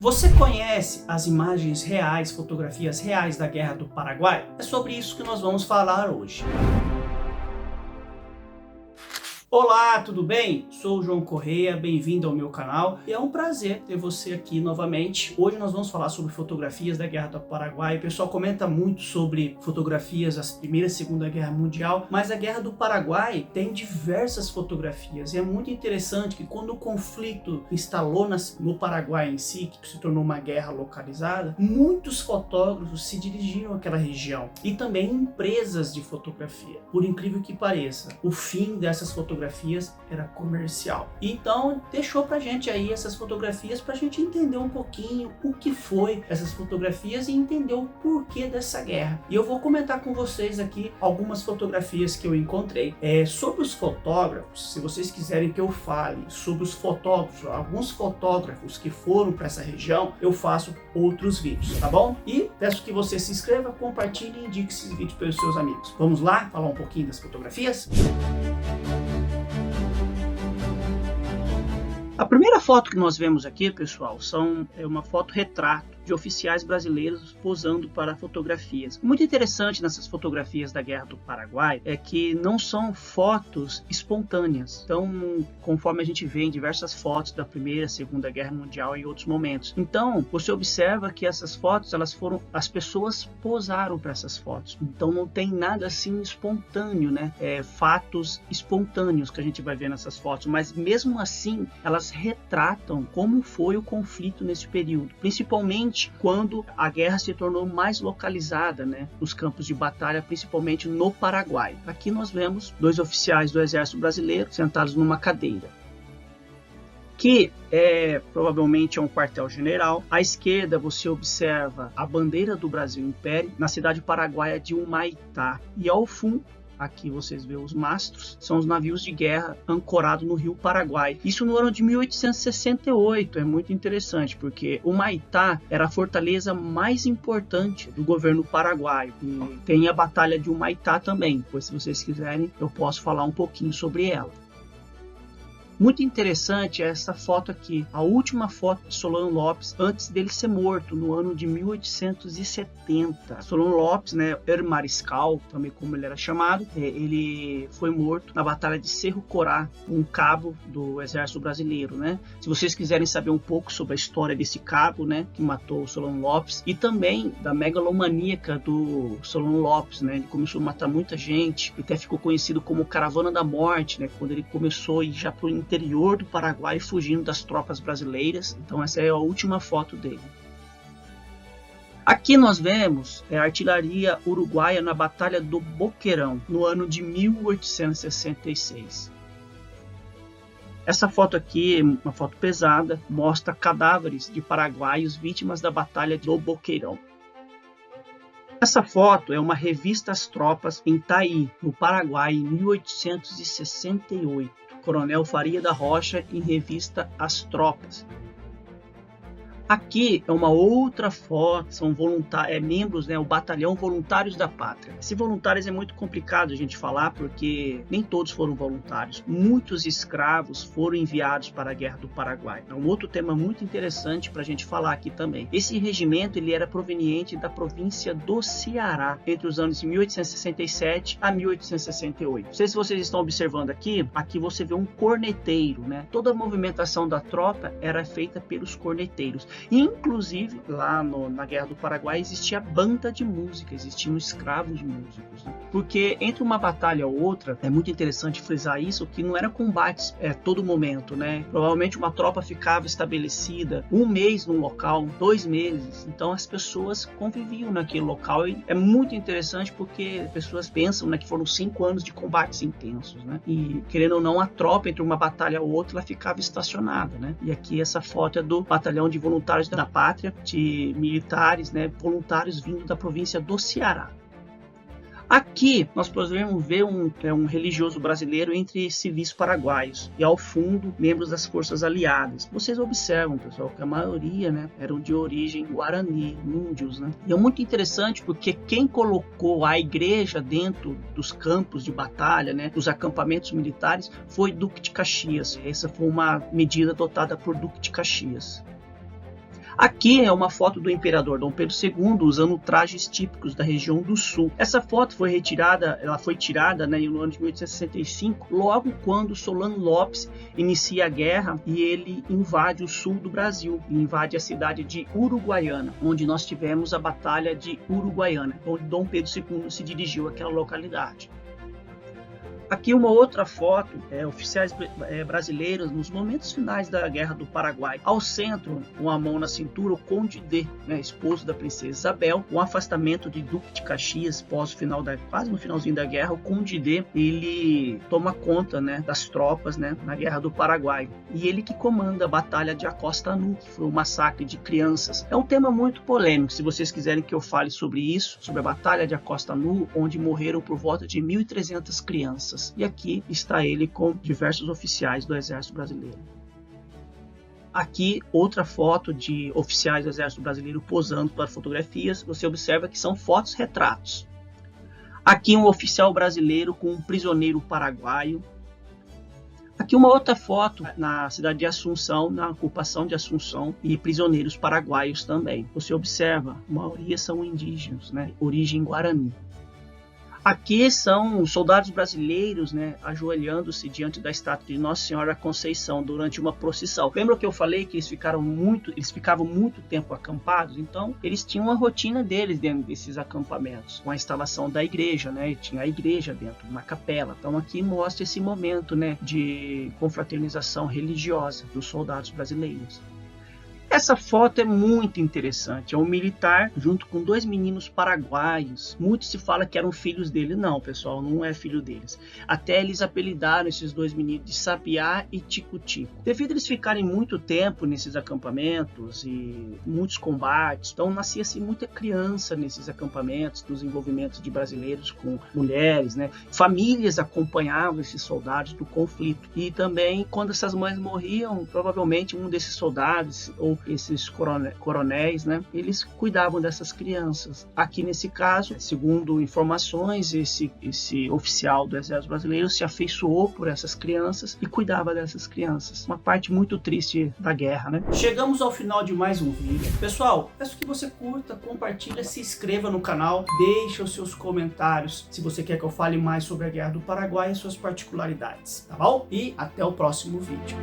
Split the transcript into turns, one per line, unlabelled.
Você conhece as imagens reais, fotografias reais da Guerra do Paraguai? É sobre isso que nós vamos falar hoje. Olá, tudo bem? Sou o João Correia, bem-vindo ao meu canal e é um prazer ter você aqui novamente. Hoje nós vamos falar sobre fotografias da Guerra do Paraguai. O pessoal comenta muito sobre fotografias da Primeira e Segunda Guerra Mundial, mas a Guerra do Paraguai tem diversas fotografias e é muito interessante que quando o conflito instalou no Paraguai em si, que se tornou uma guerra localizada, muitos fotógrafos se dirigiram àquela região e também empresas de fotografia. Por incrível que pareça, o fim dessas fotografias era comercial. Então deixou pra gente aí essas fotografias pra gente entender um pouquinho o que foi essas fotografias e entender o porquê dessa guerra. E eu vou comentar com vocês aqui algumas fotografias que eu encontrei. Sobre os fotógrafos, se vocês quiserem que eu fale sobre os fotógrafos, alguns fotógrafos que foram para essa região, eu faço outros vídeos, tá bom? E peço que você se inscreva, compartilhe e indique esses vídeos para os seus amigos. Vamos lá falar um pouquinho das fotografias? A primeira foto que nós vemos aqui, pessoal, é uma foto retrato de oficiais brasileiros posando para fotografias. Muito interessante nessas fotografias da Guerra do Paraguai é que não são fotos espontâneas. Então, conforme a gente vê em diversas fotos da Primeira e Segunda Guerra Mundial e outros momentos. Então, você observa que essas fotos, as pessoas posaram para essas fotos. Então, não tem nada assim espontâneo, né? Fatos espontâneos que a gente vai ver nessas fotos. Mas mesmo assim, elas retratam como foi o conflito nesse período. Principalmente quando a guerra se tornou mais localizada, né, nos campos de batalha, principalmente no Paraguai. Aqui nós vemos dois oficiais do Exército Brasileiro sentados numa cadeira, que provavelmente é um quartel-general. À esquerda você observa a bandeira do Brasil Império na cidade paraguaia de Humaitá, e ao fundo aqui vocês veem os mastros, são os navios de guerra ancorados no rio Paraguai. Isso no ano de 1868, é muito interessante, porque Humaitá era a fortaleza mais importante do governo paraguaio. E tem a Batalha de Humaitá também, pois se vocês quiserem eu posso falar um pouquinho sobre ela. Muito interessante essa foto aqui, a última foto de Solano Lopes antes dele ser morto, no ano de 1870. Solano Lopes, né, Mariscal, também como ele era chamado, ele foi morto na Batalha de Cerro Corá, um cabo do Exército Brasileiro, né? Se vocês quiserem saber um pouco sobre a história desse cabo, né, que matou o Solano Lopes, e também da megalomaníaca do Solano Lopes, né? Ele começou a matar muita gente, e até ficou conhecido como Caravana da Morte, né, quando ele começou a ir já pro interior do Paraguai fugindo das tropas brasileiras. Então essa é a última foto dele. Aqui nós vemos a artilharia uruguaia na Batalha do Boqueirão, no ano de 1866. Essa foto aqui, uma foto pesada, mostra cadáveres de paraguaios vítimas da Batalha do Boqueirão. Essa foto é uma revista às tropas em Taí, no Paraguai, em 1868. Coronel Faria da Rocha, em revista As Tropas. Aqui é uma outra foto, são membros, né, o Batalhão Voluntários da Pátria. Esse voluntários é muito complicado a gente falar, porque nem todos foram voluntários. Muitos escravos foram enviados para a Guerra do Paraguai. É um outro tema muito interessante para a gente falar aqui também. Esse regimento ele era proveniente da província do Ceará, entre os anos de 1867 a 1868. Não sei se vocês estão observando aqui você vê um corneteiro, né? Toda a movimentação da tropa era feita pelos corneteiros. Inclusive, lá na Guerra do Paraguai existia banda de música, existiam escravos músicos, né? Porque entre uma batalha ou outra, é muito interessante frisar isso, que não era combates todo momento, né? Provavelmente uma tropa ficava estabelecida um mês num local, 2 meses, então as pessoas conviviam naquele local, e é muito interessante porque as pessoas pensam, né, que foram 5 anos de combates intensos, né? E querendo ou não, a tropa entre uma batalha ou outra, ela ficava estacionada, né? E aqui essa foto é do Batalhão de Voluntários da Pátria, de militares, né, voluntários vindo da província do Ceará. Aqui nós podemos ver um religioso brasileiro entre civis paraguaios e ao fundo membros das forças aliadas. Vocês observam, pessoal, que a maioria, né, eram de origem guarani, índios, né? E é muito interessante porque quem colocou a igreja dentro dos campos de batalha, né, dos acampamentos militares, foi Duque de Caxias. Essa foi uma medida adotada por Duque de Caxias. Aqui é uma foto do imperador Dom Pedro II usando trajes típicos da região do sul. Essa foto foi tirada né, no ano de 1865, logo quando Solano Lopes inicia a guerra e ele invade o sul do Brasil, invade a cidade de Uruguaiana, onde nós tivemos a Batalha de Uruguaiana, onde Dom Pedro II se dirigiu àquela localidade. Aqui uma outra foto, oficiais brasileiros nos momentos finais da Guerra do Paraguai. Ao centro, com a mão na cintura, o Conde D, né, esposo da princesa Isabel. O afastamento de Duque de Caxias, quase no finalzinho da guerra, o Conde D, ele toma conta, né, das tropas, né, na Guerra do Paraguai. E ele que comanda a Batalha de Acosta Nu, que foi um massacre de crianças. É um tema muito polêmico, se vocês quiserem que eu fale sobre isso, sobre a Batalha de Acosta Nu, onde morreram por volta de 1.300 crianças. E aqui está ele com diversos oficiais do Exército Brasileiro. Aqui outra foto de oficiais do Exército Brasileiro posando para fotografias. Você observa que são fotos retratos. Aqui um oficial brasileiro com um prisioneiro paraguaio. Aqui uma outra foto na cidade de Assunção, na ocupação de Assunção, e prisioneiros paraguaios também. Você observa, a maioria são indígenas, né? Origem Guarani. Aqui são soldados brasileiros, né, ajoelhando-se diante da estátua de Nossa Senhora Conceição durante uma procissão. Lembra que eu falei que eles ficavam muito tempo acampados? Então, eles tinham uma rotina deles dentro desses acampamentos, com a instalação da igreja, né? E tinha a igreja dentro, uma capela. Então, aqui mostra esse momento, né, de confraternização religiosa dos soldados brasileiros. Essa foto é muito interessante, é um militar junto com dois meninos paraguaios. Muito se fala que eram filhos dele, não pessoal, não é filho deles. Até eles apelidaram esses dois meninos de Sabiá e Tico-Tico. Devido a eles ficarem muito tempo nesses acampamentos e muitos combates, então nascia-se muita criança nesses acampamentos, nos envolvimentos de brasileiros com mulheres, né? Famílias acompanhavam esses soldados do conflito. E também quando essas mães morriam, provavelmente um desses soldados ou esses coronéis, né, eles cuidavam dessas crianças. Aqui nesse caso, segundo informações, esse oficial do Exército Brasileiro se afeiçoou por essas crianças e cuidava dessas crianças. Uma parte muito triste da guerra, né? Chegamos ao final de mais um vídeo. Pessoal, peço que você curta, compartilhe, se inscreva no canal, deixe os seus comentários se você quer que eu fale mais sobre a Guerra do Paraguai e suas particularidades, tá bom? E até o próximo vídeo.